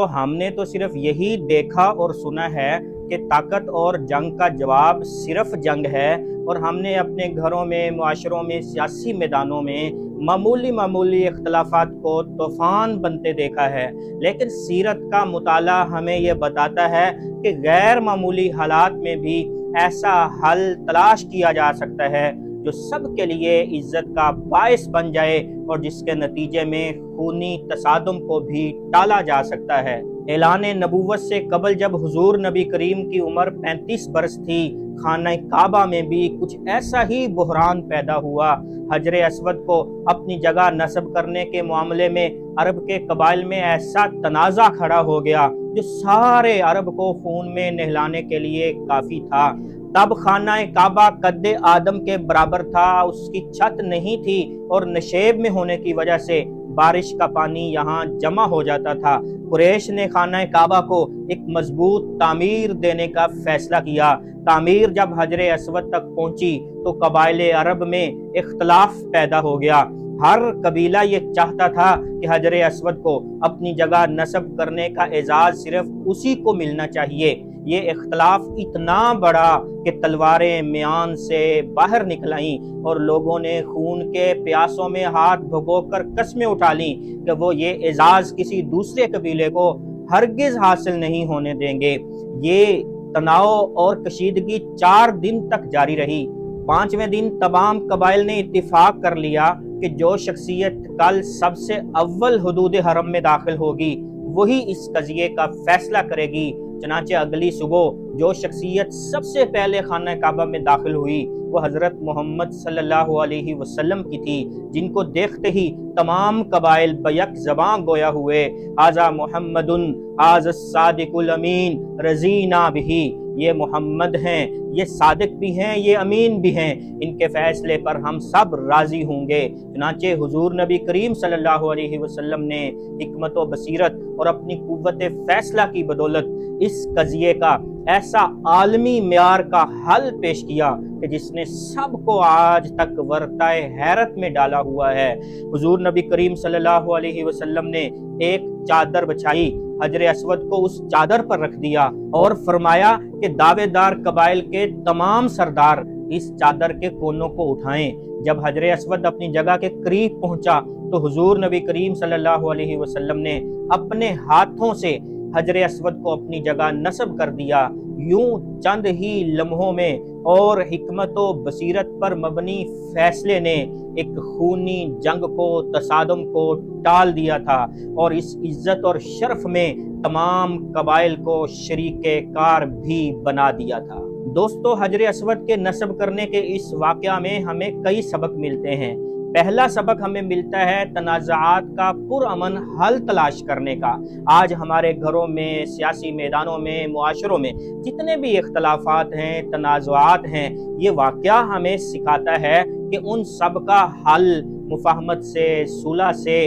تو ہم نے تو صرف یہی دیکھا اور سنا ہے کہ طاقت اور جنگ کا جواب صرف جنگ ہے، اور ہم نے اپنے گھروں میں، معاشروں میں، سیاسی میدانوں میں معمولی اختلافات کو طوفان بنتے دیکھا ہے۔ لیکن سیرت کا مطالعہ ہمیں یہ بتاتا ہے کہ غیر معمولی حالات میں بھی ایسا حل تلاش کیا جا سکتا ہے جو سب کے لیے عزت کا باعث بن جائے، اور جس کے نتیجے میں خونی تصادم کو بھی ٹالا جا سکتا ہے۔ اعلان نبوت سے قبل جب حضور نبی کریم کی عمر 35 برس تھی، خانہ کعبہ میں بھی کچھ ایسا ہی بحران پیدا ہوا۔ حجر اسود کو اپنی جگہ نصب کرنے کے معاملے میں عرب کے قبائل میں ایسا تنازع کھڑا ہو گیا جو سارے عرب کو خون میں نہلانے کے لیے کافی تھا۔ تب خانہ کعبہ قد آدم کے برابر تھا، اس کی چھت نہیں تھی، اور نشیب میں ہونے کی وجہ سے بارش کا پانی یہاں جمع ہو جاتا تھا۔ قریش نے خانہ کعبہ کو ایک مضبوط تعمیر دینے کا فیصلہ کیا۔ تعمیر جب حجر اسود تک پہنچی تو قبائل عرب میں اختلاف پیدا ہو گیا۔ ہر قبیلہ یہ چاہتا تھا کہ حجر اسود کو اپنی جگہ نصب کرنے کا اعزاز صرف اسی کو ملنا چاہیے۔ یہ اختلاف اتنا بڑا کہ تلواریں میان سے باہر نکل آئیں، اور لوگوں نے خون کے پیاسوں میں ہاتھ بھگو کر قسمیں اٹھا لیں کہ وہ یہ اعزاز کسی دوسرے قبیلے کو ہرگز حاصل نہیں ہونے دیں گے۔ یہ تناؤ اور کشیدگی 4 دن تک جاری رہی۔ 5ویں دن تمام قبائل نے اتفاق کر لیا کہ جو شخصیت کل سب سے اول حدود حرم میں داخل ہوگی وہی اس قضیے کا فیصلہ کرے گی۔ چنانچہ اگلی صبح جو شخصیت سب سے پہلے خانہ کعبہ میں داخل ہوئی وہ حضرت محمد صلی اللہ علیہ وسلم کی تھی، جن کو دیکھتے ہی تمام قبائل بیک زبان گویا ہوئے، ھذا محمد ھذا الصادق الامین رضینا بہ۔ یہ محمد ہیں، یہ صادق بھی ہیں، یہ امین بھی ہیں، ان کے فیصلے پر ہم سب راضی ہوں گے۔ چنانچہ حضور نبی کریم صلی اللہ علیہ وسلم نے حکمت و بصیرت اور اپنی قوت فیصلہ کی بدولت اس قضیے کا ایسا عالمی معیار کا حل پیش کیا کہ جس نے سب کو آج تک ورطۂ حیرت میں ڈالا ہوا ہے۔ حضور نبی کریم صلی اللہ علیہ وسلم نے ایک چادر بچھائی، حجر اسود کو اس چادر پر رکھ دیا اور فرمایا کہ دعوے دار قبائل کے تمام سردار اس چادر کے کونوں کو اٹھائیں۔ جب حجر اسود اپنی جگہ کے قریب پہنچا تو حضور نبی کریم صلی اللہ علیہ وسلم نے اپنے ہاتھوں سے حجر اسود کو اپنی جگہ نصب کر دیا۔ یوں چند ہی لمحوں میں اور حکمت و بصیرت پر مبنی فیصلے نے ایک خونی جنگ کو، تصادم کو ٹال دیا تھا، اور اس عزت اور شرف میں تمام قبائل کو شریک کار بھی بنا دیا تھا۔ دوستو، حجر اسود کے نصب کرنے کے اس واقعہ میں ہمیں کئی سبق ملتے ہیں۔ پہلا سبق ہمیں ملتا ہے تنازعات کا پرامن حل تلاش کرنے کا۔ آج ہمارے گھروں میں، سیاسی میدانوں میں، معاشروں میں جتنے بھی اختلافات ہیں، تنازعات ہیں، یہ واقعہ ہمیں سکھاتا ہے کہ ان سب کا حل مفاہمت سے، صلح سے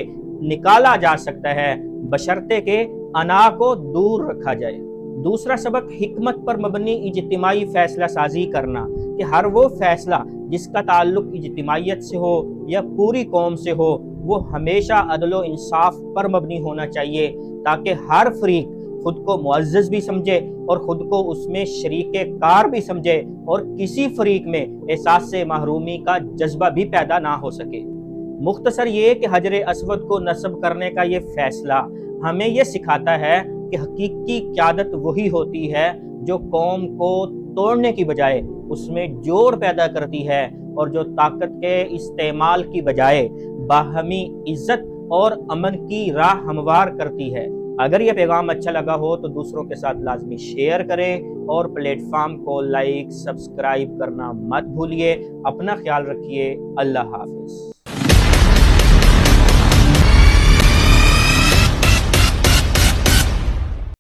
نکالا جا سکتا ہے، بشرطے کہ انا کو دور رکھا جائے۔ دوسرا سبق حکمت پر مبنی اجتماعی فیصلہ سازی کرنا، کہ ہر وہ فیصلہ جس کا تعلق اجتماعیت سے ہو یا پوری قوم سے ہو وہ ہمیشہ عدل و انصاف پر مبنی ہونا چاہیے، تاکہ ہر فریق خود کو معزز بھی سمجھے اور خود کو اس میں شریک کار بھی سمجھے، اور کسی فریق میں احساس محرومی کا جذبہ بھی پیدا نہ ہو سکے۔ مختصر یہ کہ حجر اسود کو نصب کرنے کا یہ فیصلہ ہمیں یہ سکھاتا ہے کہ حقیقی قیادت وہی ہوتی ہے جو قوم کو توڑنے کی بجائے اس میں جوڑ پیدا کرتی ہے، اور جو طاقت کے استعمال کی بجائے باہمی عزت اور امن کی راہ ہموار کرتی ہے۔ اگر یہ پیغام اچھا لگا ہو تو دوسروں کے ساتھ لازمی شیئر کریں، اور پلیٹ فارم کو لائک، سبسکرائب کرنا مت بھولیے۔ اپنا خیال رکھیے۔ اللہ حافظ۔